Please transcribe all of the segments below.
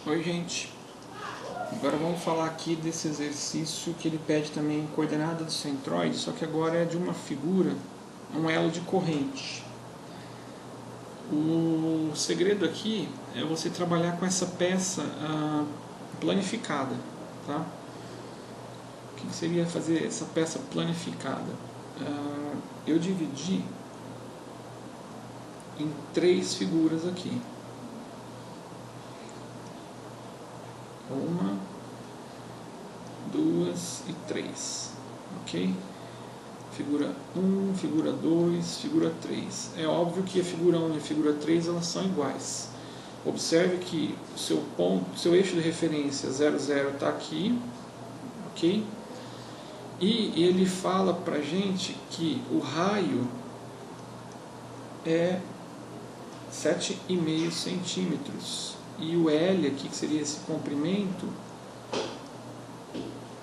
Oi, gente. Agora vamos falar aqui desse exercício que ele pede também coordenada do centroide, só que agora é de uma figura, um elo de corrente. O segredo aqui é você trabalhar com essa peça planificada, tá? O que seria fazer essa peça planificada? Eu dividi em 3 figuras aqui. Uma, 2 e 3, ok? Figura 1, figura 2, figura 3. É óbvio que a figura 1 e a figura 3 elas são iguais. Observe que o seu ponto, seu eixo de referência 0, 0 está aqui, ok? E ele fala pra gente que o raio é 7,5 centímetros. E o L aqui, que seria esse comprimento,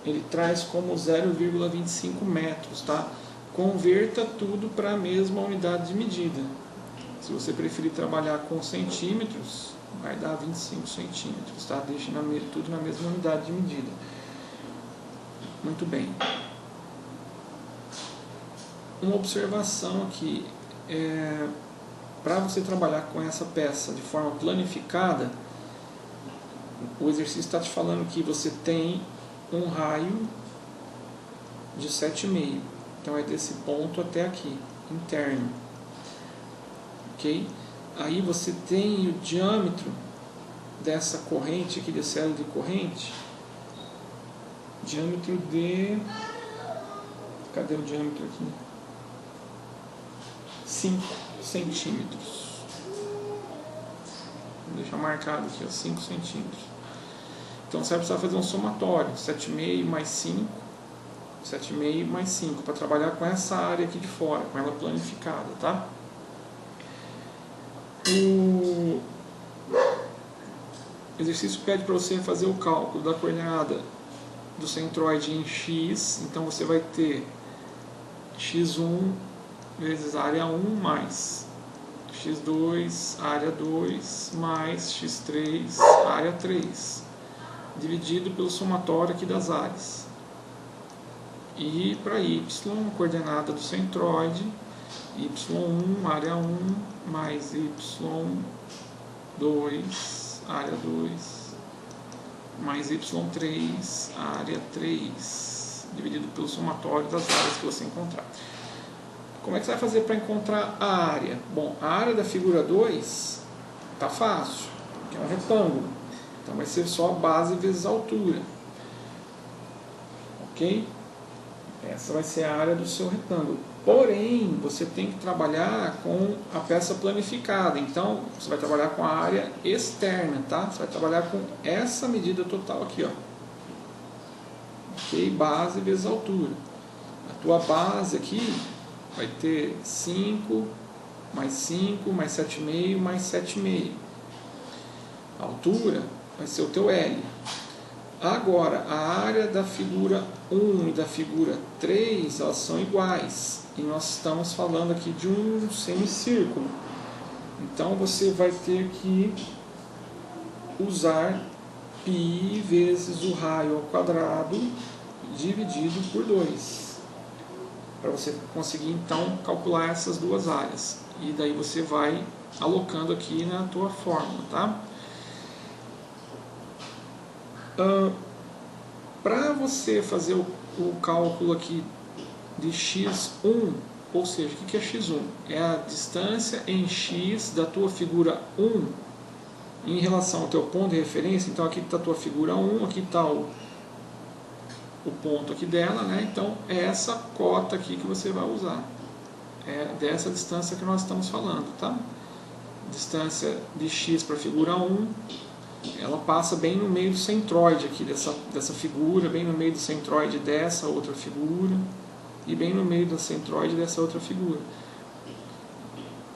ele traz como 0,25 metros, tá? Converta tudo para a mesma unidade de medida. Se você preferir trabalhar com centímetros, vai dar 25 centímetros, tá? Deixe tudo na mesma unidade de medida. Muito bem. Uma observação aqui, para você trabalhar com essa peça de forma planificada, o exercício está te falando que você tem um raio de 7,5. Então é desse ponto até aqui, interno. Ok? Aí você tem o diâmetro dessa corrente aqui, desse elo de corrente. Diâmetro de... Cadê o diâmetro aqui? 5 centímetros. Vou deixar marcado aqui, 5 centímetros. Então você vai precisar fazer um somatório, 7,5 mais 5, 7,5 mais 5, para trabalhar com essa área aqui de fora, com ela planificada, tá? O exercício pede para você fazer o cálculo da coordenada do centroide em x, então você vai ter x1 vezes área 1 mais x2, área 2, mais x3, área 3. Dividido pelo somatório aqui das áreas. E para y, a coordenada do centroide, y1, área 1, mais y2, área 2, mais y3, área 3, dividido pelo somatório das áreas que você encontrar. Como é que você vai fazer para encontrar a área? Bom, a área da figura 2 está fácil, que é um retângulo. Então vai ser só a base vezes a altura. Ok? Essa vai ser a área do seu retângulo. Porém, você tem que trabalhar com a peça planificada. Então, você vai trabalhar com a área externa, tá? Você vai trabalhar com essa medida total aqui, ó. Ok? Base vezes a altura. A tua base aqui vai ter 5, mais 7,5, mais 7,5. A altura vai ser o teu L. Agora, a área da figura 1 e da figura 3, elas são iguais. E nós estamos falando aqui de um semicírculo. Então, você vai ter que usar π vezes o raio ao quadrado dividido por 2. Para você conseguir, então, calcular essas duas áreas. E daí você vai alocando aqui na tua fórmula, tá? Para você fazer o cálculo aqui de x1, ou seja, o que é x1? É a distância em x da tua figura 1 em relação ao teu ponto de referência. Então aqui está a tua figura 1, aqui está o ponto aqui dela, né? Então é essa cota aqui que você vai usar. É dessa distância que nós estamos falando, tá? Distância de x para a figura 1. Ela passa bem no meio do centroide aqui dessa figura, bem no meio do centroide dessa outra figura e bem no meio do centroide dessa outra figura.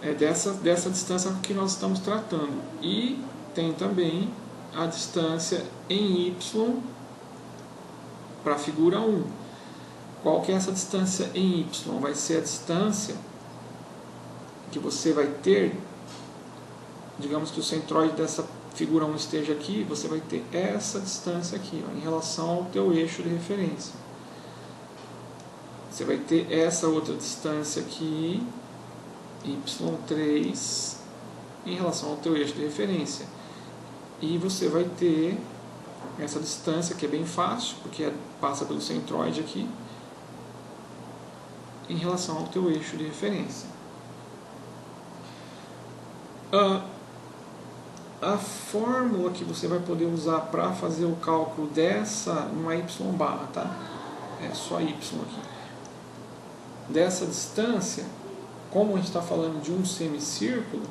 É dessa distância que nós estamos tratando. E tem também a distância em y para a figura 1. Qual que é essa distância em y? Vai ser a distância que você vai ter, digamos que o centroide dessa figura 1 esteja aqui, você vai ter essa distância aqui, ó, em relação ao teu eixo de referência. Você vai ter essa outra distância aqui, y3, em relação ao teu eixo de referência. E você vai ter essa distância, que é bem fácil, porque passa pelo centroide aqui, em relação ao teu eixo de referência. A fórmula que você vai poder usar para fazer o cálculo dessa, não é y barra, tá? É só y aqui. Dessa distância, como a gente está falando de um semicírculo,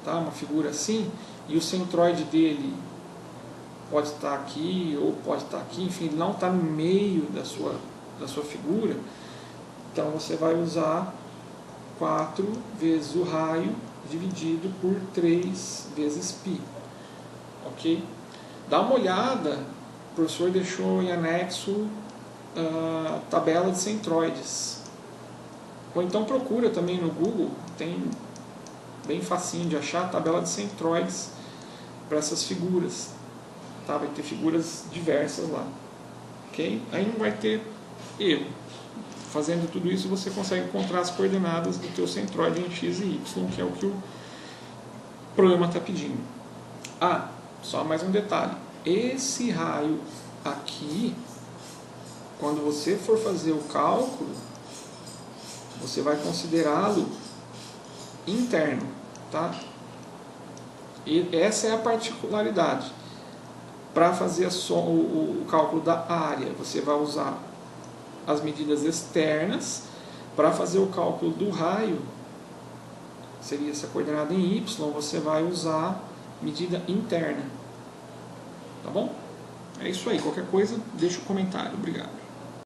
tá? Uma figura assim, e o centroide dele pode estar aqui ou pode estar aqui, enfim, ele não está no meio da sua figura, então você vai usar 4 vezes o raio dividido por 3 vezes π, ok? Dá uma olhada, o professor deixou em anexo a tabela de centroides, ou então procura também no Google, tem bem facinho de achar a tabela de centroides para essas figuras, tá? Vai ter figuras diversas lá, ok? Aí não vai ter erro. Fazendo tudo isso, você consegue encontrar as coordenadas do teu centroide em x e y, que é o que o programa está pedindo. Só mais um detalhe. Esse raio aqui, quando você for fazer o cálculo, você vai considerá-lo interno, tá? E essa é a particularidade. Para fazer o cálculo da área, você vai usar as medidas externas. Para fazer o cálculo do raio, seria essa coordenada em y, você vai usar medida interna. Tá bom? É isso aí. Qualquer coisa, deixa um comentário. Obrigado.